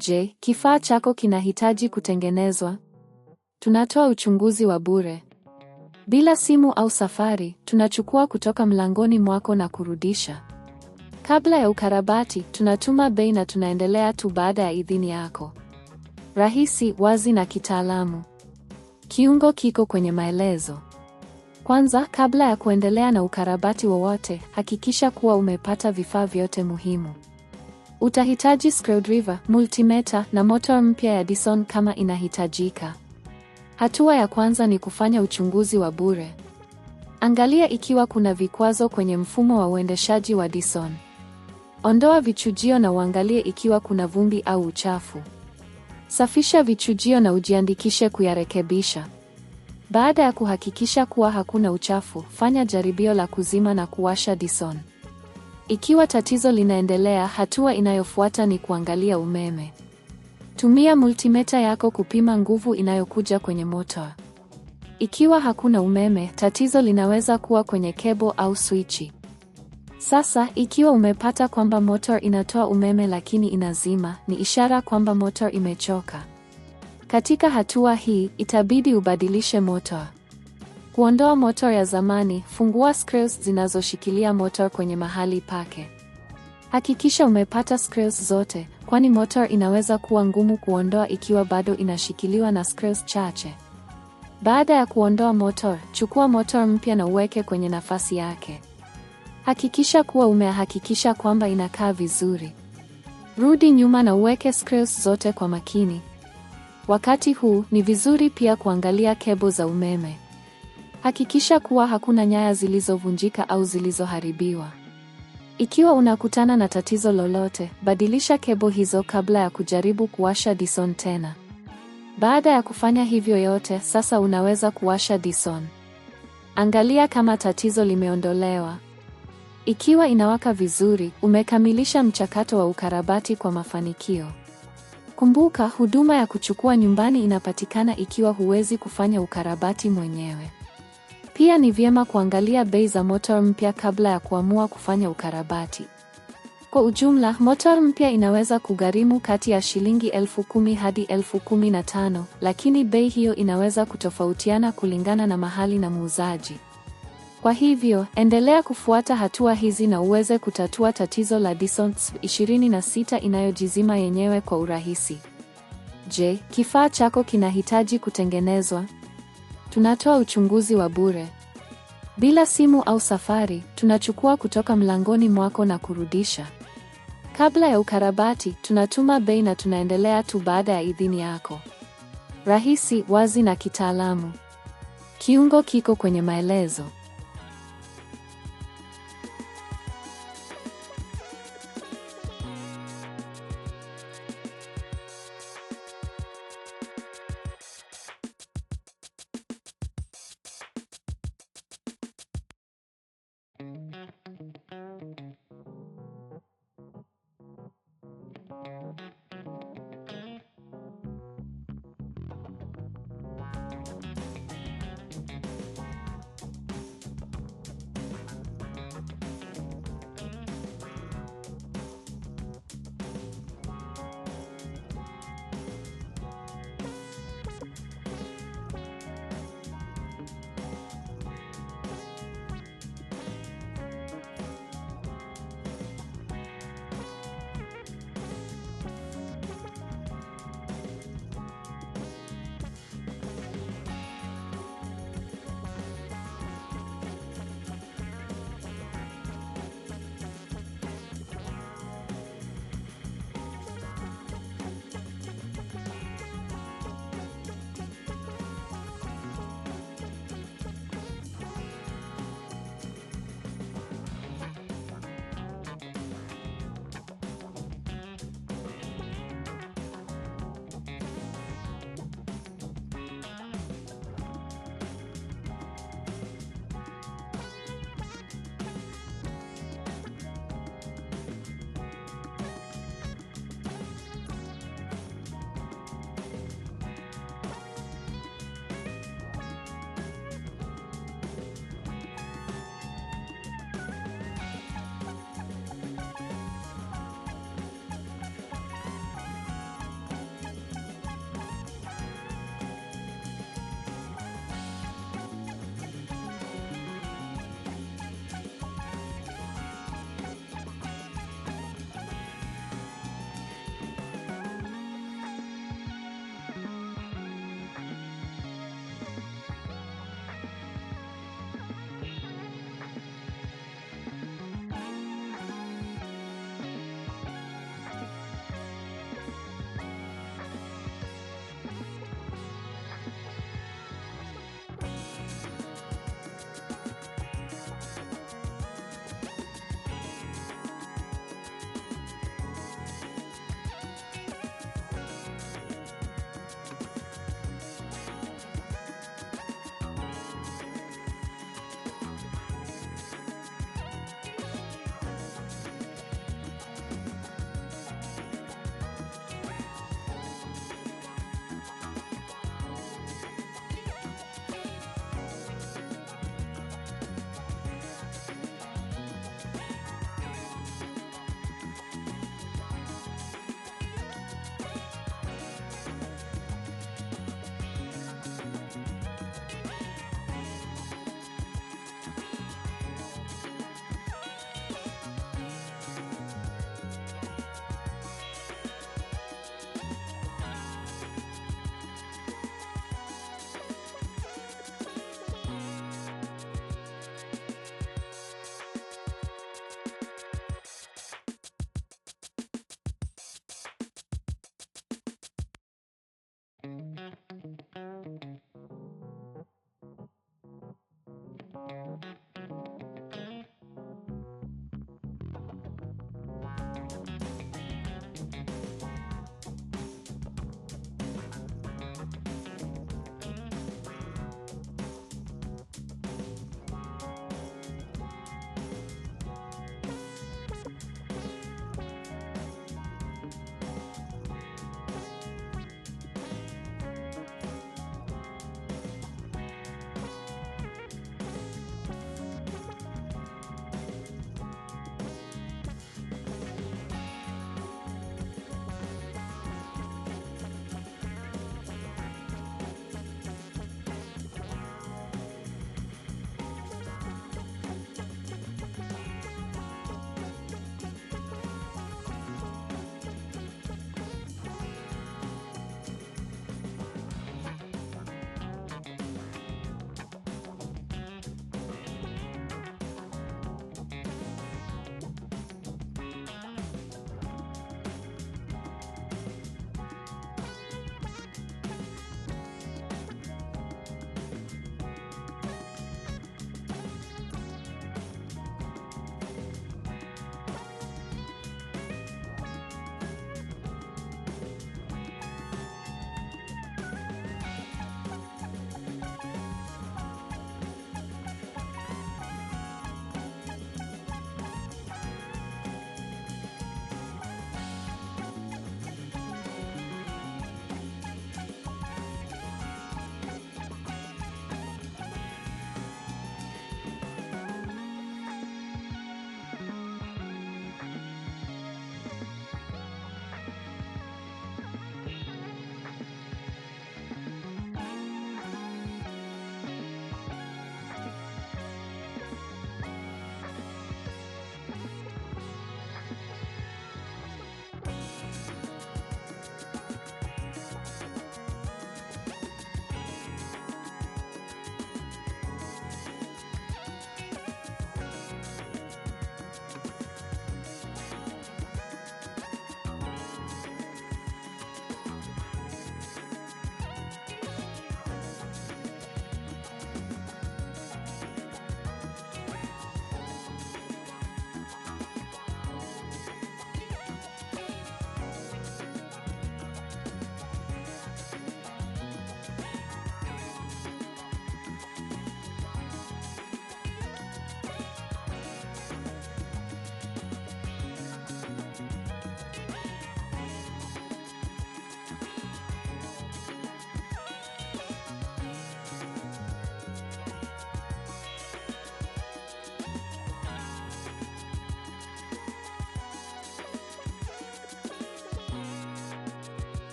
Je, kifaa chako kinahitaji kutengenezwa? Tunatoa uchunguzi wa bure. Bila simu au safari, tunachukua kutoka mlangoni mwako na kurudisha. Kabla ya ukarabati, tunatuma bei na tunaendelea tu baada ya idhini yako. Rahisi, wazi na kitaalamu. Kiungo kiko kwenye maelezo. Kwanza, kabla ya kuendelea na ukarabati wowote, hakikisha kuwa umepata vifaa vyote muhimu. Utahitaji screwdriver, multimeter na motor mpya ya Dyson kama inahitajika. Hatua ya kwanza ni kufanya uchunguzi wa bure. Angalia ikiwa kuna vikwazo kwenye mfumo wa uendeshaji wa Dyson. Ondoa vichujio na uangalie ikiwa kuna vumbi au uchafu. Safisha vichujio na ujiandikishe kuyarekebisha. Baada ya kuhakikisha kuwa hakuna uchafu, fanya jaribio la kuzima na kuwasha Dyson. Ikiwa tatizo linaendelea, hatua inayofuata ni kuangalia umeme. Tumia multimeter yako kupima nguvu inayokuja kwenye motor. Ikiwa hakuna umeme, tatizo linaweza kuwa kwenye kebo au swichi. Sasa, ikiwa umepata kwamba motor inatoa umeme lakini inazima, ni ishara kwamba motor imechoka. Katika hatua hii, itabidi ubadilishe motor. Kuondoa motor ya zamani, fungua screws zinazoshikilia motor kwenye mahali pake. Hakikisha umepata screws zote, kwani motor inaweza kuwa ngumu kuondoa ikiwa bado inashikiliwa na screws chache. Baada ya kuondoa motor, chukua motor mpya na uweke kwenye nafasi yake. Hakikisha kuwa umehakikisha kwamba inakaa vizuri. Rudi nyuma na uweke screws zote kwa makini. Wakati huu, ni vizuri pia kuangalia kebo za umeme. Hakikisha kuwa hakuna nyaya zilizovunjika au zilizoharibiwa. Ikiwa unakutana na tatizo lolote, badilisha kebo hizo kabla ya kujaribu kuwasha Dyson tena. Baada ya kufanya hivyo yote, sasa unaweza kuwasha Dyson. Angalia kama tatizo limeondolewa. Ikiwa inawaka vizuri, umekamilisha mchakato wa ukarabati kwa mafanikio. Kumbuka, huduma ya kuchukua nyumbani inapatikana ikiwa huwezi kufanya ukarabati mwenyewe. Pia ni vyema kuangalia bei za motor mpya kabla ya kuamua kufanya ukarabati. Kwa ujumla, motor mpya inaweza kugharimu kati ya shilingi 10,000 hadi 15,000, lakini bei hiyo inaweza kutofautiana kulingana na mahali na muuzaji. Kwa hivyo, endelea kufuata hatua hizi na uweze kutatua tatizo la Dyson SP26 inayojizima yenyewe kwa urahisi. Je, kifaa chako kinahitaji kutengenezwa? Tunatoa uchunguzi wa bure. Bila simu au safari, tunachukua kutoka mlangoni mwako na kurudisha. Kabla ya ukarabati, tunatuma bei na tunaendelea tu baada ya idhini yako. Rahisi, wazi na kitaalamu. Kiungo kiko kwenye maelezo.